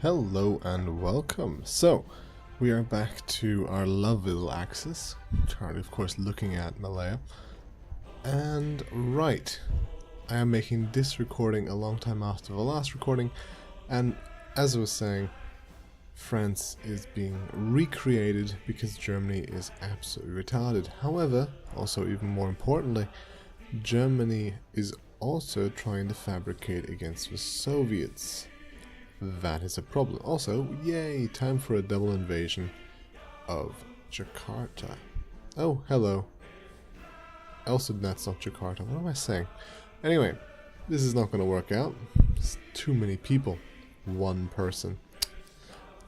Hello and welcome. So, we are back to our Loveville axis, currently of course looking at Malaya. And right, I am making this recording a long time after the last recording, and as I was saying, France is being recreated because Germany is absolutely retarded. However, also even more importantly, Germany is also trying to fabricate against the Soviets. That is a problem. Also, yay, time for a double invasion of Jakarta. Oh, hello. Also, that's not Jakarta. What am I saying? Anyway, this is not going to work out. It's too many people. One person.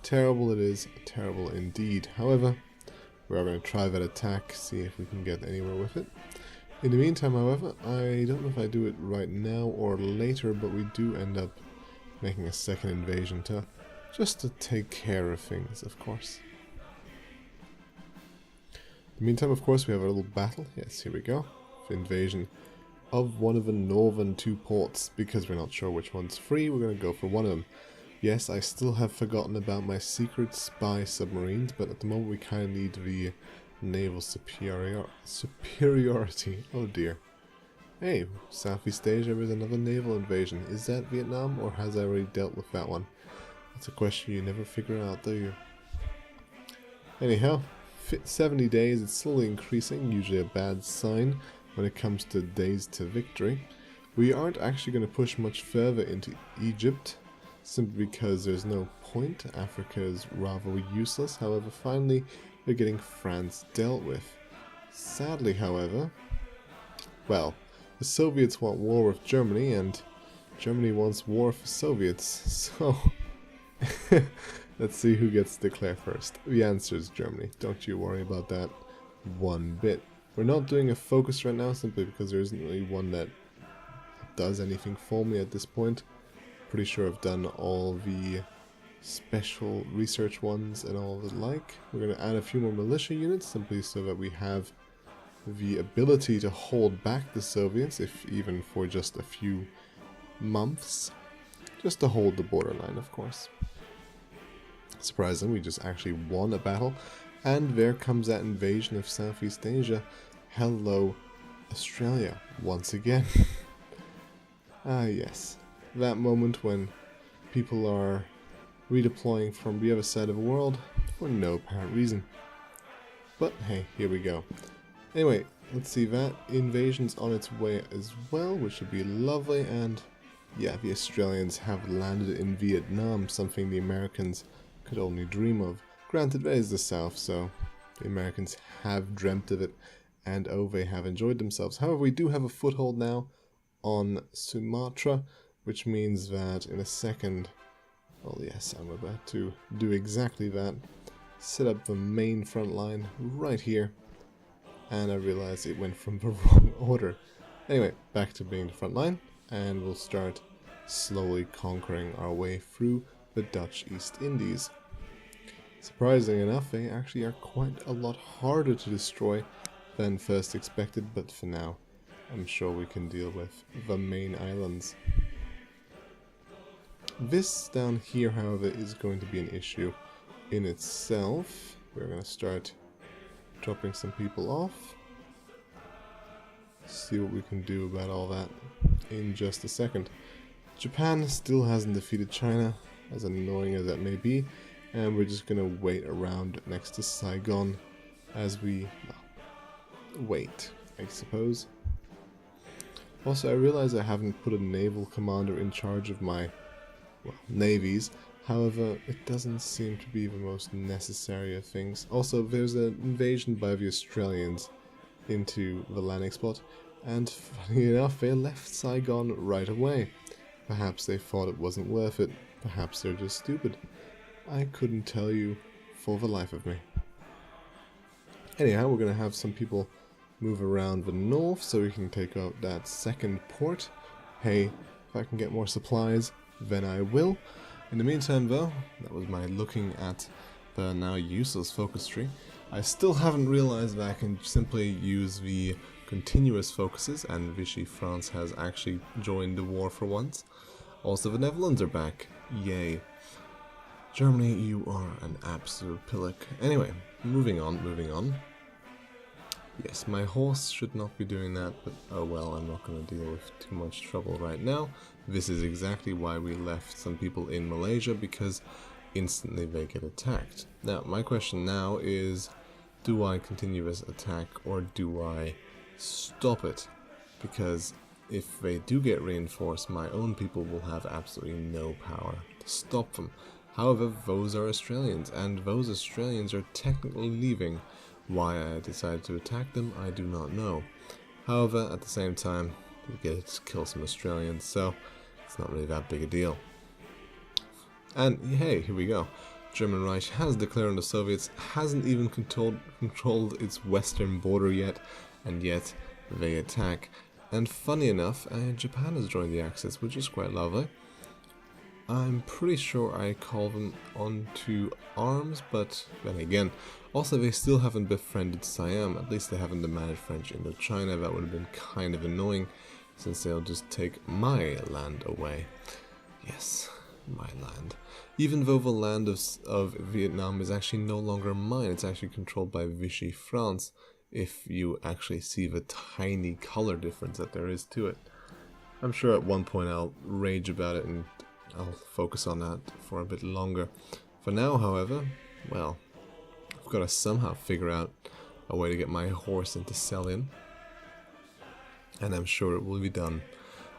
Terrible it is. Terrible indeed. However, we are going to try that attack, see if we can get anywhere with it. In the meantime, however, I don't know if I do it right now or later, but we do end up making a second invasion just to take care of things, of course. In the meantime, of course, we have a little battle. Yes, here we go. Invasion of one of the northern two ports. Because we're not sure which one's free, we're going to go for one of them. Yes, I still have forgotten about my secret spy submarines, but at the moment we kind of need the naval superiority. Oh dear. Hey, Southeast Asia is another naval invasion. Is that Vietnam, or has I already dealt with that one? That's a question you never figure out, do you? Anyhow, 70 days, it's slowly increasing, usually a bad sign when it comes to days to victory. We aren't actually going to push much further into Egypt, simply because there's no point. Africa is rather useless. However, finally, we're getting France dealt with. Sadly, however, well, the Soviets want war with Germany, and Germany wants war with the Soviets, so let's see who gets to declare first. The answer is Germany. Don't you worry about that one bit. We're not doing a focus right now, simply because there isn't really one that does anything for me at this point. Pretty sure I've done all the special research ones and all the like. We're going to add a few more militia units, simply so that we have the ability to hold back the Soviets, if even for just a few months, just to hold the borderline, of course. Surprising, we just actually won a battle, and there comes that invasion of Southeast Asia. Hello, Australia, once again. Ah yes, that moment when people are redeploying from the other side of the world for no apparent reason. But hey, here we go. Anyway, let's see, that invasion's on its way as well, which would be lovely, and yeah, the Australians have landed in Vietnam, something the Americans could only dream of. Granted, that is the South, so the Americans have dreamt of it, and oh, they have enjoyed themselves. However, we do have a foothold now on Sumatra, which means that in a second, well yes, I'm about to do exactly that, set up the main front line right here. And I realized it went from the wrong order. Anyway, back to being the front line, and we'll start slowly conquering our way through the Dutch East Indies. Surprisingly enough, they actually are quite a lot harder to destroy than first expected, but for now, I'm sure we can deal with the main islands. This down here, however, is going to be an issue in itself. We're going to start dropping some people off. See what we can do about all that in just a second. Japan still hasn't defeated China, as annoying as that may be, and we're just gonna wait around next to Saigon as we wait, I suppose. Also, I realize I haven't put a naval commander in charge of my navies. However, it doesn't seem to be the most necessary of things. Also, there's an invasion by the Australians into the landing spot, and funny enough, they left Saigon right away. Perhaps they thought it wasn't worth it. Perhaps they're just stupid. I couldn't tell you for the life of me. Anyhow, we're going to have some people move around the north so we can take out that second port. Hey, if I can get more supplies, then I will. In the meantime though, that was my looking at the now useless focus tree. I still haven't realized that I can simply use the continuous focuses, and HOI4 has actually joined the war for once. Also, the Netherlands are back. Yay. Germany, you are an absolute pillock. Anyway, moving on. Yes, my horse should not be doing that, but oh well, I'm not going to deal with too much trouble right now. This is exactly why we left some people in Malaysia, because instantly they get attacked. Now, my question now is, do I continue this attack or do I stop it? Because if they do get reinforced, my own people will have absolutely no power to stop them. However, those are Australians, and those Australians are technically leaving. Why I decided to attack them, I do not know. However, at the same time, we get to kill some Australians, so it's not really that big a deal. And hey, here we go. German Reich has declared on the Soviets, hasn't even controlled its western border yet, and yet they attack. And funny enough, Japan has joined the Axis, which is quite lovely. I'm pretty sure I call them onto arms, but then again, also they still haven't befriended Siam. At least they haven't demanded French Indochina. That would have been kind of annoying, since they'll just take my land away. Yes, my land. Even though the land of Vietnam is actually no longer mine, it's actually controlled by Vichy France, if you actually see the tiny color difference that there is to it. I'm sure at one point I'll rage about it and I'll focus on that for a bit longer. For now, however, well, I've got to somehow figure out a way to get my horse into sell-in, and I'm sure it will be done.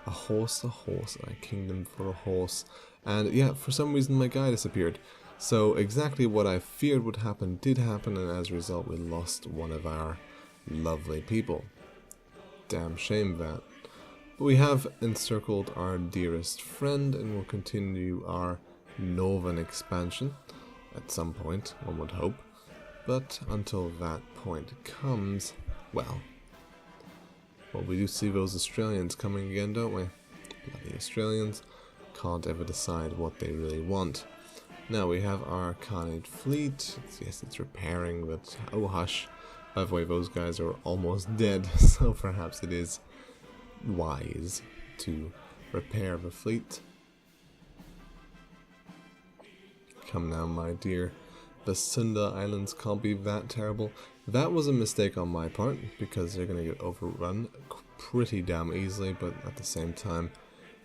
A horse, a kingdom for a horse. And yeah, for some reason my guy disappeared. So exactly what I feared would happen did happen, and as a result we lost one of our lovely people. Damn shame that. But we have encircled our dearest friend, and we'll continue our northern expansion at some point, one would hope. But until that point comes, well, we do see those Australians coming again, don't we? Bloody Australians can't ever decide what they really want. Now we have our Khanate fleet. Yes, it's repairing, but oh hush. By the way, those guys are almost dead, so perhaps it is wise to repair the fleet. Come now, my dear. The Sunda Islands can't be that terrible. That was a mistake on my part, because they're going to get overrun pretty damn easily, but at the same time,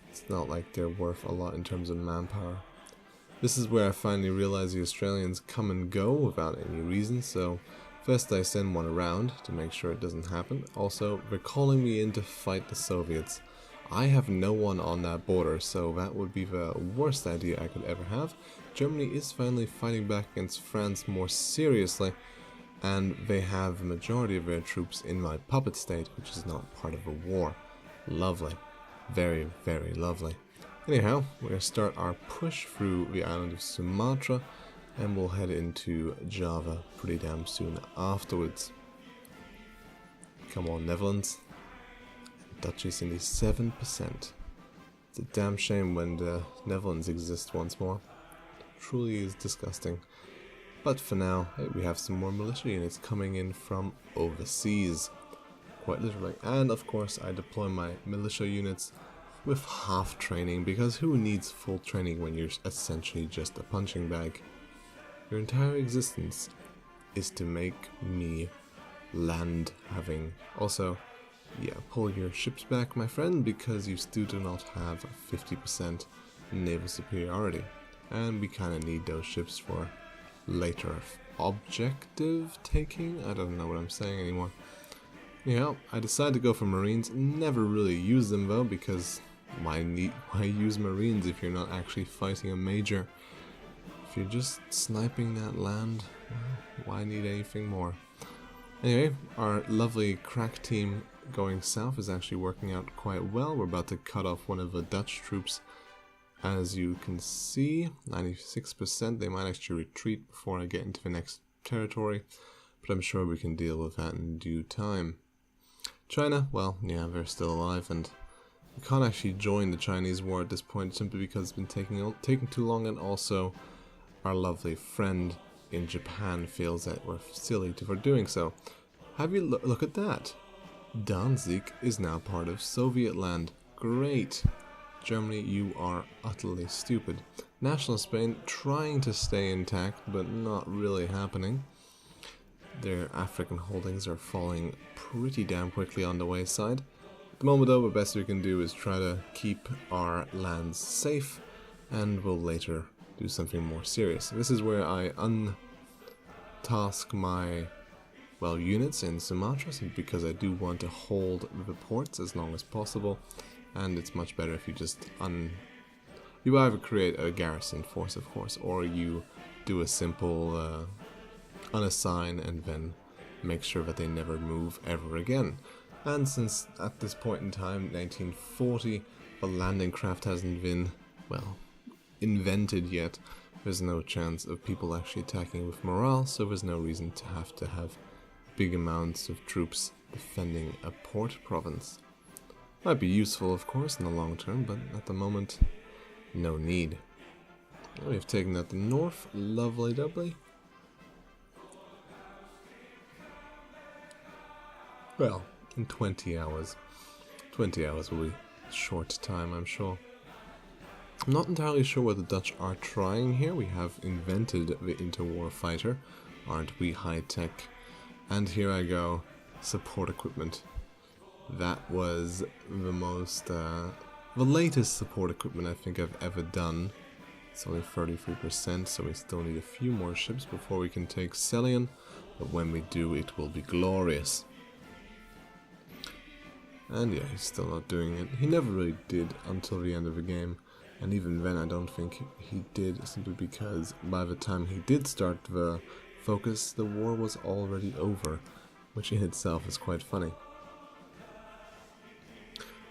it's not like they're worth a lot in terms of manpower. This is where I finally realized the Australians come and go without any reason, so first I send one around to make sure it doesn't happen. Also, they're calling me in to fight the Soviets. I have no one on that border, so that would be the worst idea I could ever have. Germany is finally fighting back against France more seriously, and they have the majority of their troops in my puppet state, which is not part of a war. Lovely. Very, very lovely. Anyhow, we're going to start our push through the island of Sumatra, and we'll head into Java pretty damn soon afterwards. Come on, Netherlands. Dutchies in the 7%. It's a damn shame when the Netherlands exist once more. It truly is disgusting. But for now, hey, we have some more militia units coming in from overseas. Quite literally. And of course, I deploy my militia units with half training, because who needs full training when you're essentially just a punching bag? Your entire existence is to make me land having. Also, yeah, pull your ships back, my friend, because you still do not have 50% naval superiority. And we kind of need those ships for later objective taking? I don't know what I'm saying anymore. Yeah, I decided to go for Marines. Never really use them though, because why use Marines if you're not actually fighting a major? If you're just sniping that land, well, why need anything more? Anyway, our lovely crack team going south is actually working out quite well. We're about to cut off one of the Dutch troops. As you can see, 96%. They might actually retreat before I get into the next territory, but I'm sure we can deal with that in due time. China, well, yeah, they're still alive, and we can't actually join the Chinese war at this point simply because it's been taking too long, and also our lovely friend in Japan feels that we're silly for doing so. Have you look at that? Danzig is now part of Soviet land. Great! Germany, you are utterly stupid. National Spain trying to stay intact, but not really happening. Their African holdings are falling pretty damn quickly on the wayside. At the moment though, the best we can do is try to keep our lands safe, and we'll later do something more serious. This is where I untask my, well, units in Sumatra, because I do want to hold the ports as long as possible, and it's much better if you just you either create a garrison force, of course, or you do a simple unassign and then make sure that they never move ever again. And since at this point in time, 1940, the landing craft hasn't been, well, invented yet, there's no chance of people actually attacking with morale, so there's no reason to have big amounts of troops defending a port province. Might be useful, of course, in the long term, but at the moment, no need. We've taken out the north, lovely doubly. Well, in 20 hours. 20 hours will be a short time, I'm sure. I'm not entirely sure what the Dutch are trying here. We have invented the interwar fighter. Aren't we high tech? And here I go. Support equipment. That was the most, the latest support equipment I think I've ever done. It's only 33%, so we still need a few more ships before we can take Celion. But when we do, it will be glorious. And yeah, he's still not doing it. He never really did until the end of the game. And even then I don't think he did, simply because by the time he did start the focus, the war was already over, which in itself is quite funny.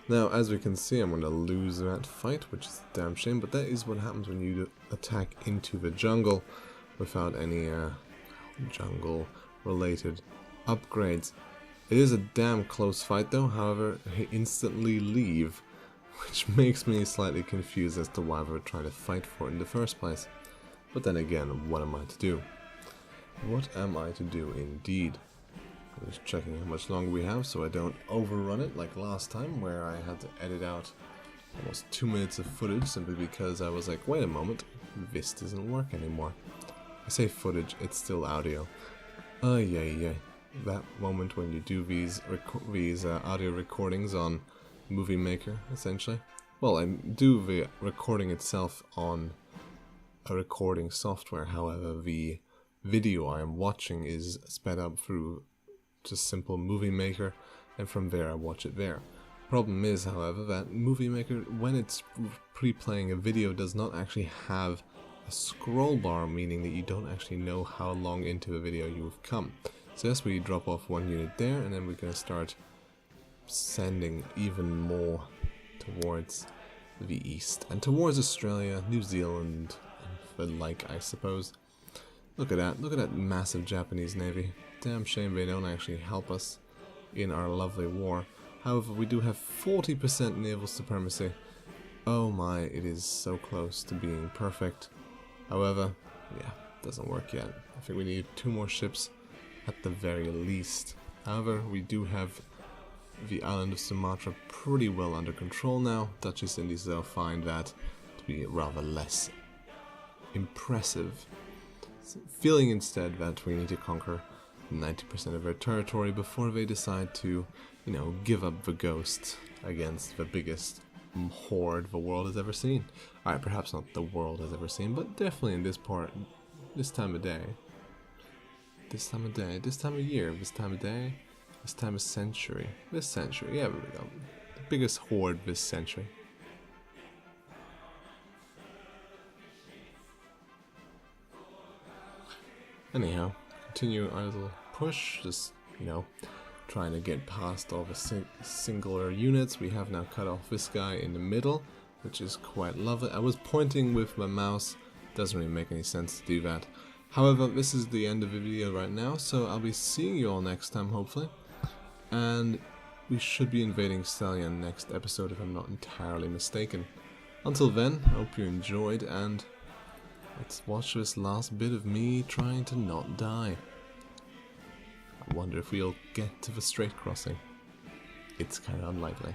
Now, as we can see, I'm going to lose that fight, which is a damn shame, but that is what happens when you attack into the jungle without any jungle-related upgrades. It is a damn close fight though, however, they instantly leave, which makes me slightly confused as to why we're trying to fight for it in the first place. But then again, what am I to do? What am I to do indeed? I'm just checking how much longer we have so I don't overrun it like last time, where I had to edit out almost 2 minutes of footage simply because I was like, wait a moment, this doesn't work anymore. I say footage, it's still audio. Yeah. That moment when you do these audio recordings on Movie Maker, essentially. Well, I do the recording itself on a recording software, however, the video I am watching is sped up through just simple Movie Maker, and from there I watch it there. Problem is, however, that Movie Maker, when it's pre-playing a video, does not actually have a scroll bar, meaning that you don't actually know how long into the video you've come. So yes, we drop off 1 unit there, and then we're going to start sending even more towards the east, and towards Australia, New Zealand, and the like, I suppose. Look at that massive Japanese navy. Damn shame they don't actually help us in our lovely war. However, we do have 40% naval supremacy. Oh my, it is so close to being perfect. However, yeah, doesn't work yet. I think we need 2 more ships at the very least. However, we do have the island of Sumatra pretty well under control now. Dutch East Indies though find that to be rather less impressive, feeling instead that we need to conquer 90% of their territory before they decide to, you know, give up the ghost against the biggest horde the world has ever seen. Alright, perhaps not the world has ever seen, but definitely in this part, this time of day, this time of year, this time of day, this time of century, yeah, there we go. The biggest horde this century. Anyhow, continue our little push, just, you know, trying to get past all the singular units. We have now cut off this guy in the middle, which is quite lovely. I was pointing with my mouse, doesn't really make any sense to do that. However, this is the end of the video right now, so I'll be seeing you all next time, hopefully. And we should be invading Celion next episode, if I'm not entirely mistaken. Until then, I hope you enjoyed, and let's watch this last bit of me trying to not die. I wonder if we'll get to the Strait Crossing. It's kind of unlikely.